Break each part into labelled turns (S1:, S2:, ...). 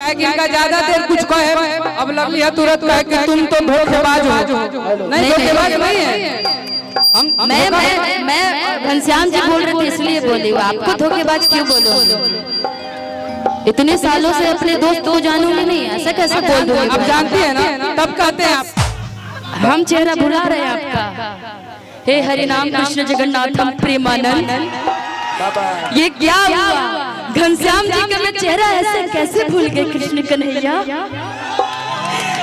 S1: इनका ज्यादा देर कुछ कहे अब लग लिया तुरंत कहे कि तुम तो धोखेबाज हो। नहीं धोखेबाज नहीं है।
S2: मैं घनश्याम जी बोल रहे थे इसलिए बोली, आपको धोखेबाज क्यों बोलो? इतने सालों से अपने दोस्त को जानूंगी नहीं, ऐसा कैसे बोल दो?
S1: आप जानती है ना, तब कहते हैं आप
S2: हम चेहरा भुला रहे हैं आपका। हे हरि नाम कृष्ण जगन्नाथम प्रेमानंद, ये क्या हुआ? घनश्याम जी का मैं चेहरा ऐसे कैसे भूल गए? कृष्ण कन्हैया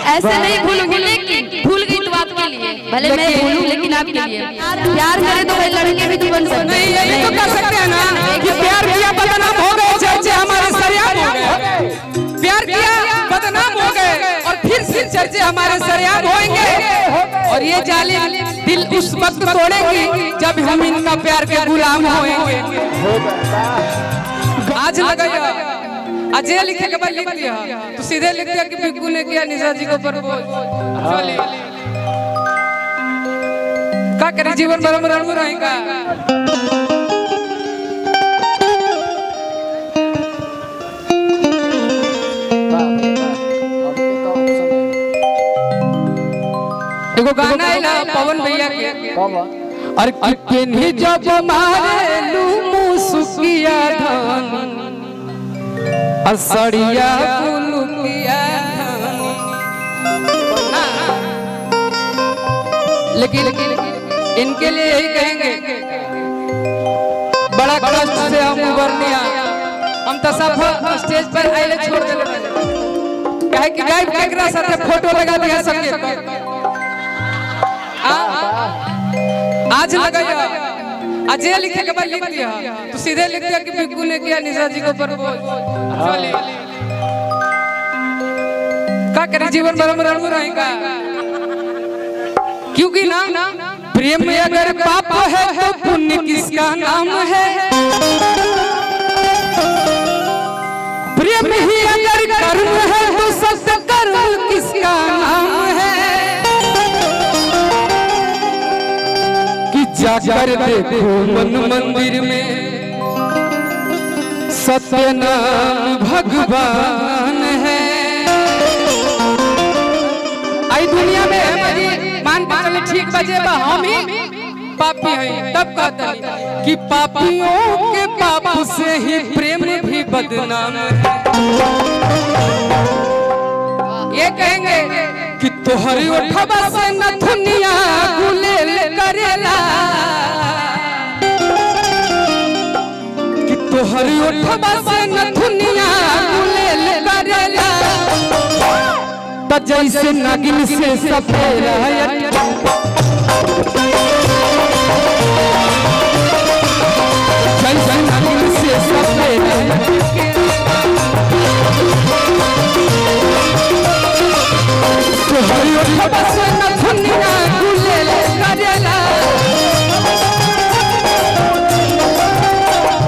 S2: ऐसे नहीं भूलूंगी, लेकिन भूल गई तो आपके लिए, भले मैं भूलूं लेकिन आपके लिए। प्यार करे तो भाई लड़के भी तो बन सकते हैं।
S1: ये तो कर सकते हैं ना कि प्यार किया बदनाम हो गए, चर्चे हमारे सरेआम हो गए। प्यार किया बदनाम हो गए और फिर चर्चे हमारे सरेआम होंगे। और ये जालिम दिल उस वक्त तोड़ेंगे जब हम इनका प्यार के गुलाम होंगे। आज लगाया अजय लिखे के बाद लिख दिया तो सीधे लिख दिया कि बिक्कू ने किया निशा जी को प्रपोज। क्या करे जीवन भर में रण रहेगा। देखो गाना है ना पवन भैया के और कितनी जब मारे लू मुसुकिया धन असड़िया कुलुकिया लेकिन इनके लिए यही कहेंगे बड़ा कष्ट से हम उबरनिया हम तो सब स्टेज पर आइले छोड़ देले काहे कि गायब केकरा साथे फोटो लगा दिया सबके आज लगाया अजय लिखे के बाद लिख दिया तो सीधे लिख दिया कि बिक्कू ने किया निशा जी को प्रपोज। क्या करे जीवन भर में रण रहेगा क्योंकि ना प्रेम अगर पाप है तो पुण्य किसका नाम है। प्रेम ही अगर कर्म है तो सत्य कर्म किसका नाम है। जाकर देखो मन मंदिर में सत्य नाम भगवान है। आई दुनिया में मान पाले ठीक बजे हम ही पापी हैं तब कहते कि पापियों के पाप से ही प्रेम भी बदनाम है। ये कहेंगे कि तोहरी उठवा से न दुनिया गुलेल करेला कि तोहरी उठवा से न दुनिया गुलेल करेला त जैसे नागिन से सफेरा जैसे नागिन से सफेरा तोहरी उठवा से न दुनिया गुलेल करेला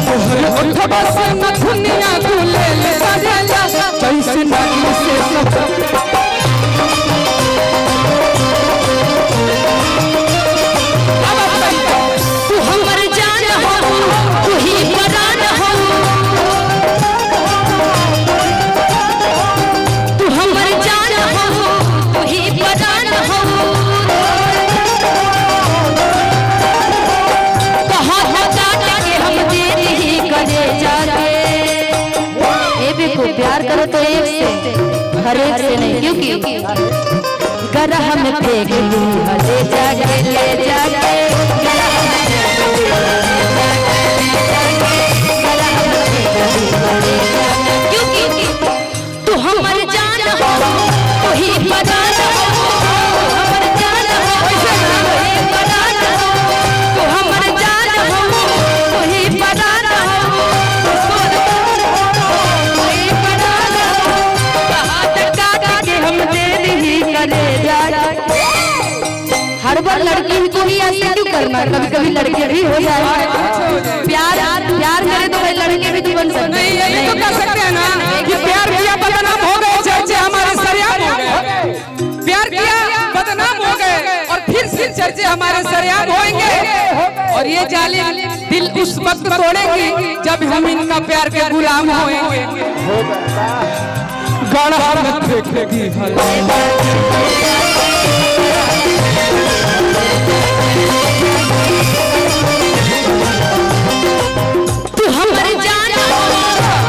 S1: तोहरी उठवा से न दुनिया गुलेल करेला जैसे नागिन से सफेरा।
S2: तू हमर जान हो तू ही परान हो तू हमर जान हो तू ही परान हो कहाँ लगा के हम दे दी करे जाके। ए देखो प्यार करो तो एक से हर एक से नहीं क्योंकि गरह में फेंक लू ले जाके ले जाके क्योंकि तू हमर जान हो तू ही परान हो हमर जान हो तू ही परान हो तू हमर जान हो तू ही परान हो तू ही परान हो कहाँ तक के हम दे दी करे जाके। हर बार लड़की ही को ही ऐसे क्यों करना, कभी कभी लड़के भी हो जाए। प्यार प्यार करे तो भाई लड़के भी तो बन सकते हैं।
S1: ये तो कर सकते हैं ना कि प्यार किया बदनाम हो गए चर्चे हमारे सरेआम हो गए। प्यार किया बदनाम हो गए और फिर चर्चे हमारे सरेआम होंगे। और ये जालिम दिल उस वक्त तोड़ेंगे जब हम इनका प्यार के गुलाम होंगे। गढ़ा में फेंकेगी
S2: तू हमर जान हो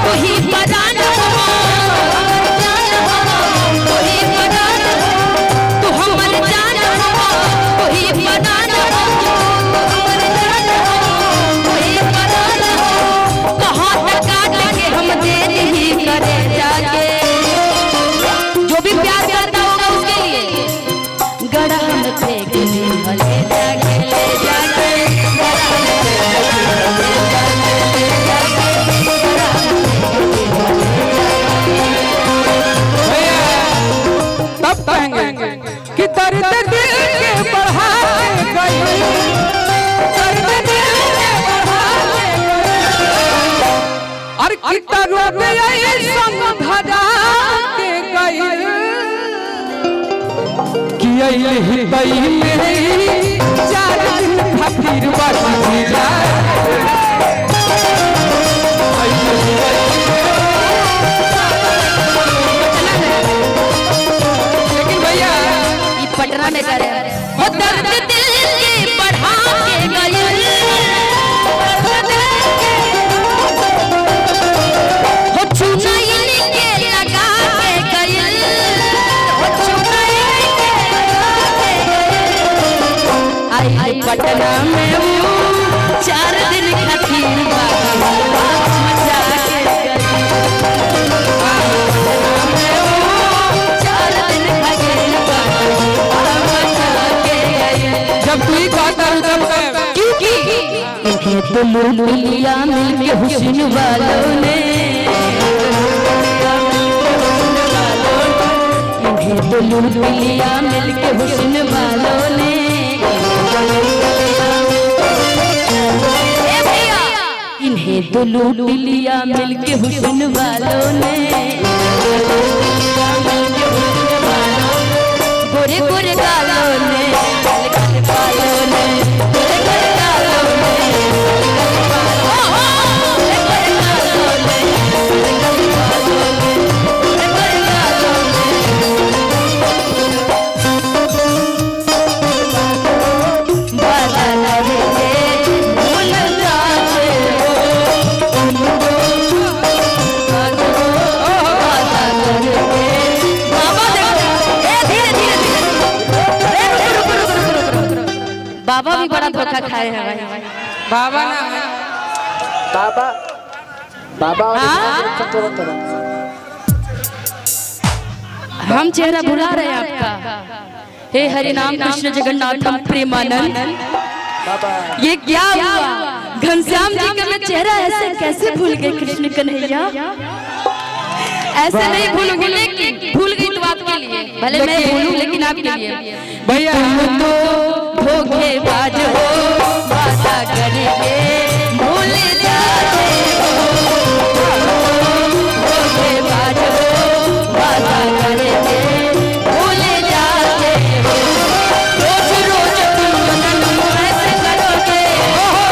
S2: तू ही परान हो तू ही परान हो तू हमर जान हो तू ही परान हो हमर जान हो तू ही परान हो कहां तक काट के हम दे ही करे जाके जो भी प्यार करता होगा उसके लिए गड़ा हम फेंकेगी भले जाके ले जाके
S1: तब कहेंगे कि दर्द दिल के बढ़ा गई, दर्द दिल के बढ़ा गई, और कितना रुपया समझा के गई कि यही दई में चार दिन खातिर बाकी जाए।
S2: पटना में करे वो दर्द दिल के बढ़ा के गई वो चुनाई के लगा के गई वो चुनाई के लगा के गई आई पटना में वो 4 दिन खातिर मचा के गई
S1: जब तू ही कहता है तब
S2: क्योंकि इन्हें तो लुलिया मिलके हुस्न वालों ने इन्हें तो लुलिया मिलके हुस्न वालों ने इन्हें तो लुलिया मिलके हुस्न वालों ने गोरे गोरे गालों ने बाबा भी बड़ा धोखा खाए हैं भाई।
S1: बाबा ना है
S3: बाबा बाबा
S2: हम चेहरा भुला रहे हैं आपका। हे हरि नाम कृष्ण जगन्नाथम प्रेमानंद ये क्या हुआ? घनश्याम जी का मैं चेहरा ऐसे कैसे भूल गए कृष्ण कन्हैया? ऐसे नहीं भूलूंगी लेकिन भूल गई तो आपके लिए भले मैं भूलूं लेकिन आपके लिए
S1: भैया
S2: तो धोखेबाज हो वादा करके भूल जाते हो धोखेबाज हो वादा करके भूल जाते हो रोज रोज तुम सनम ऐसे करोगे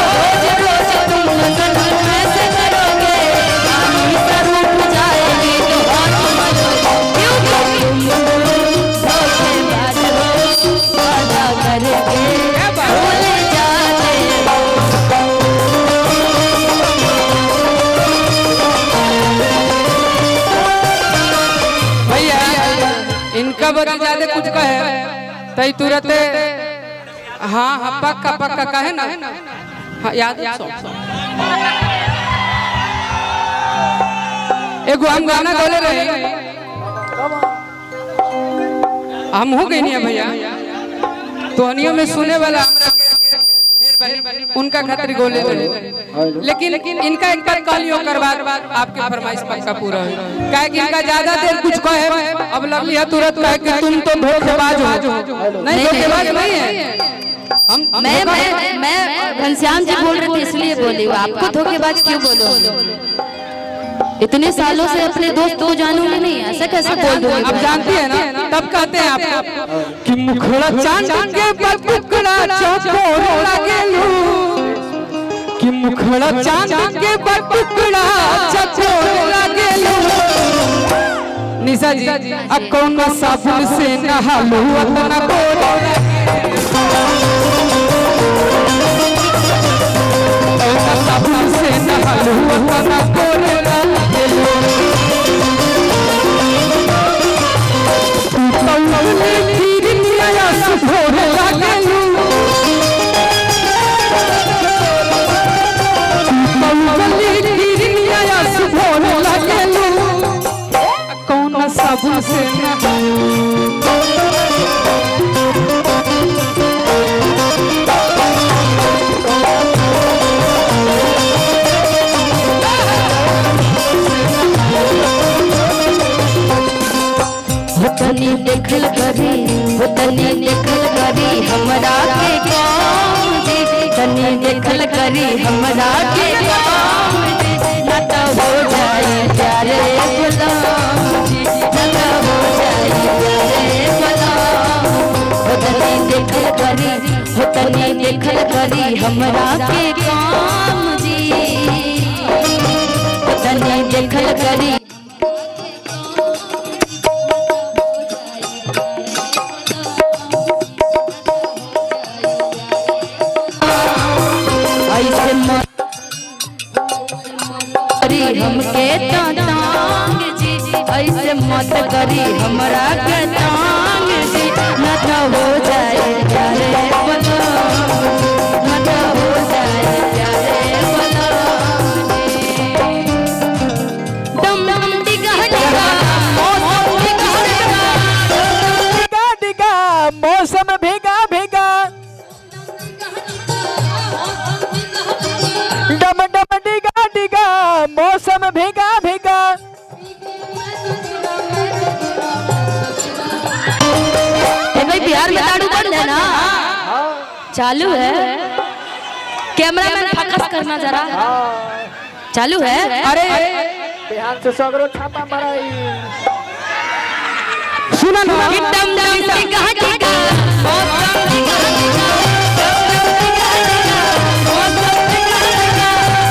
S2: रोज रोज तुम सनम ऐसे करोगे कहानी स्वरूप जाएगी तो हाथ मलोगे क्योंकि तुम धोखेबाज हो वादा करके
S1: इनका बड़ा ज्यादा कुछ कहे तई तुरंत हाँ हाँ पक्का पक्का कहे ना हाँ याद एगो हम गाना बोले रहे हम हो गए नहीं भैया तोहनियों में सुने वाला उनका खातिर गोले लेकिन इनका एक बार कलियो करवा आपके फरमाइश पक्का पूरा है काहे कि इनका ज्यादा देर कुछ कहे अब लग लिया तुरंत कहे कि तुम तो धोखेबाज हो नहीं धोखेबाज नहीं है
S2: मैं घनश्याम जी बोल रहे थे इसलिए बोली आपको धोखेबाज क्यों बोलो इतने सालों से अपने दोस्त तो जानूंगी नहीं ऐसा कैसे बोल दो
S1: अब जानती है ना तब कहते हैं आप कि मुखड़ा चांद के पर टुकड़ा चकोर लागेलू कि मुखड़ा चांद के पर टुकड़ा चकोर लागेलू निशा जी अब कौन साबुन से नहालू अतना गोरा कौन साबुन से नहालू अतना गोरा साबुन से
S2: तनी देखल करी तनी देखल करी हमरा के काम जी तनी देखल करी हमरा के काम जी ना तो हो जाए प्यारे गुलाम जी ना तो हो जाए प्यारे गुलाम तनी देखल करी हमरा के काम जी तनी देखल करी हमके तांग जी ऐसे मत करी हमरा के तांग जी न तो हो जाए प्यारे गुलाम न तो हो जाए प्यारे गुलाम दम दम डिगा डिगा मौसम
S3: डिगा डिगा मौसम भीगा भीगा डम डम डिगा डिगा मौसम भीगा भीगा
S2: भाई बिहार में दारू बंद है ना चालू है कैमरा मैन फोकस करना जरा चालू है
S1: अरे
S3: बिहार से सगरो छापा माराई
S1: सुना ना
S2: दम दम डिगा डिगा मौसम डिगा डिगा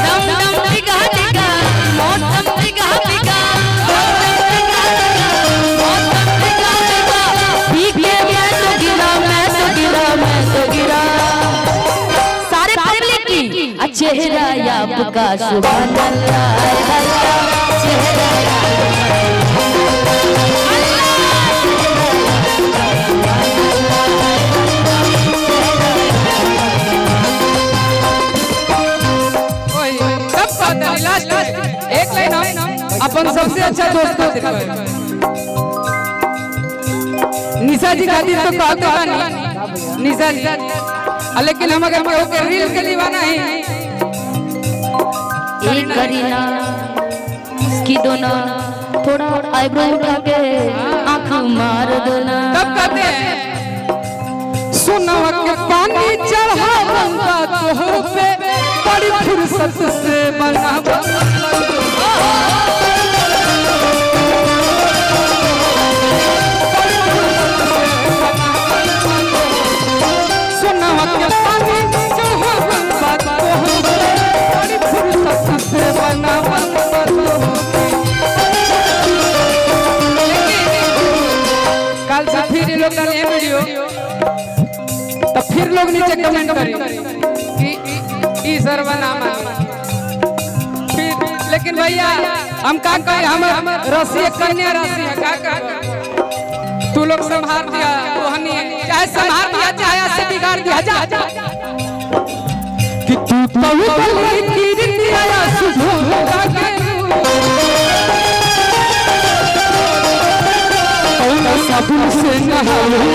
S2: दम दम डिगा डिगा मौसम डिगा डिगा मौसम डिगा डिगा भीगे मैं तो गिरा सारे पब्लिक की चेहरा आपका सुभान अल्लाह चेहरा
S1: एक लाइन हम अपन सबसे अच्छा दोस्त को दिखावे निशा जी खातिर तो कहते बानी निशा जी लेकिन हम अगर के रील के दीवाना है
S2: एक करीना इसकी दोना थोड़ा आईब्रो उठा के आंख मार दो ना
S1: तब कहते हैं सुनवा के पानी चढ़ा बंदा तोहर पे बड़ी फुर्सत से बना सुनवा के पानी चढ़ा बंदा तोहर पे बड़ी फुर्सत से बना कल से फिर लोग डाले वीडियो तो फिर लोग नीचे कमेंट करें कि ई सर्वनाम फिर लेकिन भैया हम का कहे हम रसी कन्या राशि है का तू लोग संभाल दिया रोहनी चाहे संभाल दिया चाहे से बिगाड़ दिया जा कि तू तो किरनिया सुधो का साबुन से नहाओ